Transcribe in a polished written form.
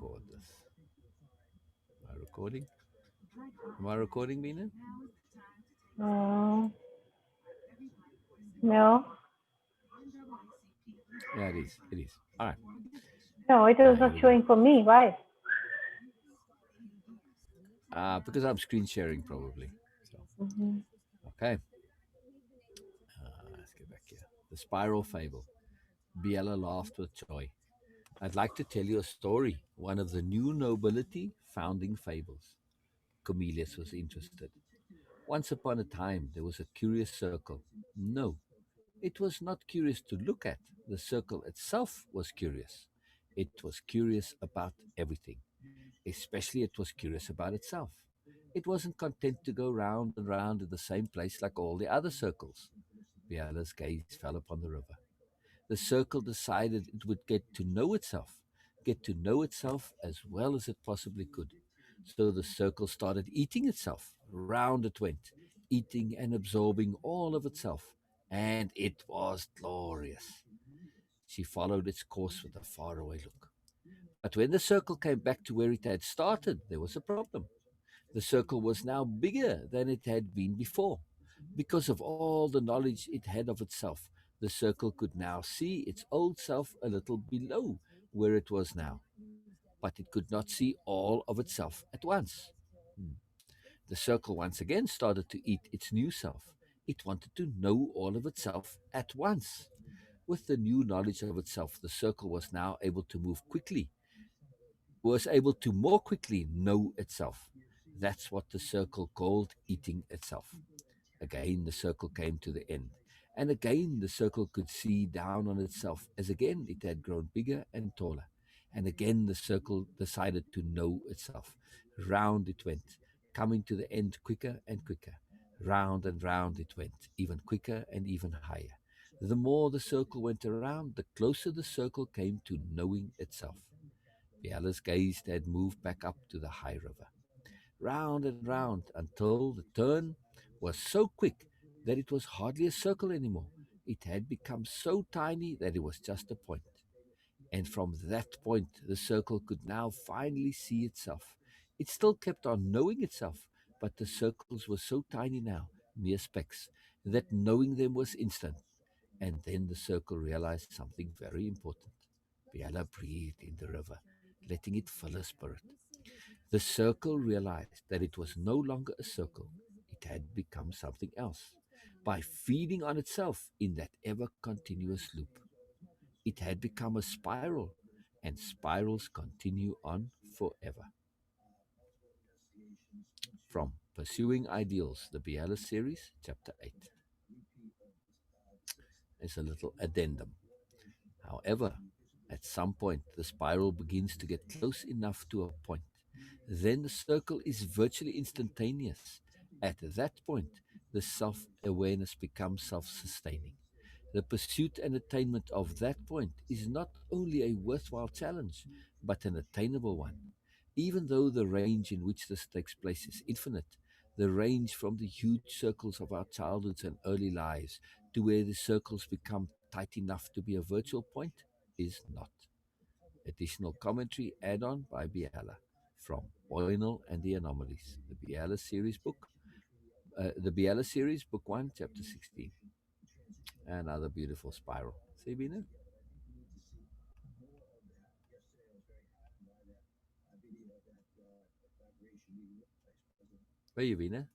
record this. Am I recording? Am I recording, Beena? Mm, no, Yeah, it is. It is. All right. no, it was Here not we go. showing for me. Why? Because I'm screen sharing, probably. So, Hmm. okay. Let's get back here. The Spiral Fable. Biela laughed with joy. I'd like to tell you a story, one of the new nobility founding fables. Cornelius was interested. Once upon a time, there was a curious circle. No, it was not curious to look at. The circle itself was curious. It was curious about everything. Especially, it was curious about itself. It wasn't content to go round and round in the same place like all the other circles. Biala's gaze fell upon the river. The circle decided it would get to know itself as well as it possibly could. So the circle started eating itself. Round it went, eating and absorbing all of itself. And it was glorious. She followed its course with a faraway look. But when the circle came back to where it had started, there was a problem. The circle was now bigger than it had been before. Because of all the knowledge it had of itself, the circle could now see its old self a little below where it was now. But it could not see all of itself at once. Hmm. The circle once again started to eat its new self. It wanted to know all of itself at once. With the new knowledge of itself, the circle was able to more quickly know itself. That's what the circle called eating itself. Again, the circle came to the end. And again, the circle could see down on itself as again it had grown bigger and taller. And again, the circle decided to know itself. Round it went, coming to the end quicker and quicker. Round and round it went, even quicker and even higher. The more the circle went around, the closer the circle came to knowing itself. Biala's gaze had moved back up to the high river, round and round until the turn was so quick that it was hardly a circle anymore. It had become so tiny that it was just a point. And from that point, the circle could now finally see itself. It still kept on knowing itself, but the circles were so tiny now, mere specks, that knowing them was instant. And then the circle realized something very important. Biala breathed in the river, letting it fill her spirit. The circle realized that it was no longer a circle. It had become something else. By feeding on itself in that ever continuous loop, it had become a spiral, and spirals continue on forever. From Pursuing Ideals, the Biala series, Chapter 8. There's a little addendum. However, at some point, the spiral begins to get close enough to a point. Then the circle is virtually instantaneous. At that point, the self awareness becomes self sustaining. The pursuit and attainment of that point is not only a worthwhile challenge, but an attainable one. Even though the range in which this takes place is infinite, the range from the huge circles of our childhoods and early lives to where the circles become tight enough to be a virtual point is not. Additional commentary add on by Biala from Boynel and the Anomalies, the Biala series, book 1, chapter 16. Another beautiful spiral. See, Bina? Where you, Bina?